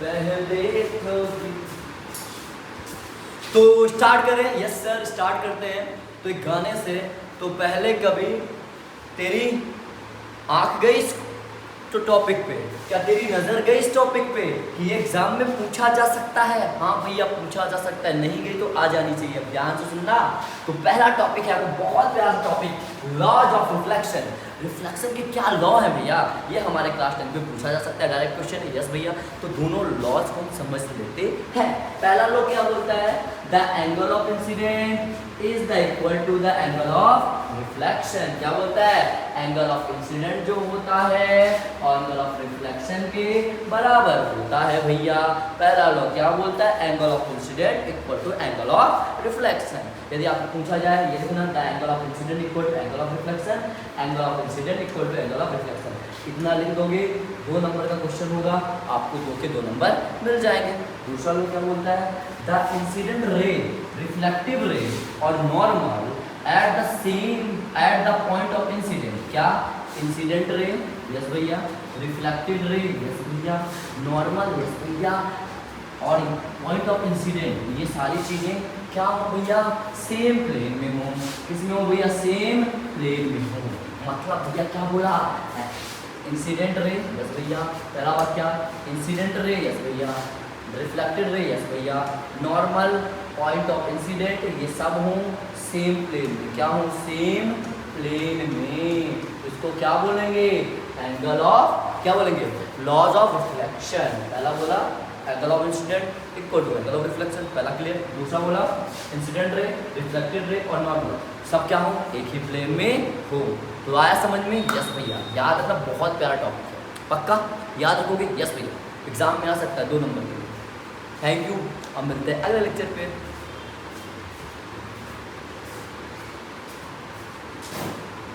पहले कभी। तो स्टार्ट करें। यस सर, स्टार्ट करते हैं। तो एक गाने से। तो पहले कभी तेरी आंख गई इस तो टॉपिक पे, क्या तेरी नजर गई इस टॉपिक पे कि ये एग्जाम में पूछा जा सकता है? हाँ भैया पूछा जा सकता है, नहीं गई तो आ जानी चाहिए। अब ध्यान से सुनना। तो पहला टॉपिक है, वो बहुत प्यारा topic, laws of reflection. Reflection के क्या लॉ है भैया, ये हमारे क्लास 10 में पूछा जा सकता है, डायरेक्ट क्वेश्चन है। यस भैया, तो दोनों लॉज को हम समझ लेते हैं। पहला लॉ क्या बोलता है? The angle of incidence is the equal to the angle of reflection. क्या बोलता है? एंगल ऑफ इंसिडेंट जो होता है एंगल ऑफ रिफ्लेक्शन के बराबर होता है भैया। पहला लॉ क्या बोलता है? Angle of incidence equal to angle of reflection. यदि आपको पूछा जाए ये देखना, the angle of incidence equal to angle of reflection, angle of incidence equal to angle of reflection, इतना लिख दोगे, 2 नंबर का क्वेश्चन होगा, आपको 2 के 2 नंबर मिल जाएंगे। दूसरा लॉ क्या बोलता है? द इंसिडेंट रे, रिफ्लेक्टिव रे और normal at the point of incident. क्या? इंसिडेंट रे, यस भैया, रिफ्लेक्टेड रे, यस भैया, नॉर्मल, यस भैया, और पॉइंट ऑफ इंसिडेंट, ये सारी चीजें क्या हो भैया? सेम प्लेन में हो। किसमें हो भैया? सेम प्लेन में हो। मतलब भैया क्या बोला? इंसिडेंट रे, यस भैया, पहला बात क्या? इंसिडेंट रे, यस भैया, रिफ्लेक्टेड रे, यस भैया, नॉर्मल, पॉइंट ऑफ इंसिडेंट, ये सब हों सेम प्लेन में। क्या हो? सेम प्लेन में। इसको क्या बोलेंगे? एंगल ऑफ, क्या बोलेंगे? Laws of reflection. पहला बोला angle of incidence equal to angle of reflection, पहला क्लियर। दूसरा बोला इंसिडेंट रे, रिफ्लेक्टेड रे और नॉर्मल, सब क्या हो? एक ही प्लेन में हो। तो आया समझ में? यस भैया, याद रखना, बहुत प्यारा टॉपिक है, पक्का याद रखोगे? यस भैया, एग्जाम में आ सकता है 2 नंबर के लिए। थैंक यू, अब मिलते हैं अगले लेक्चर पे।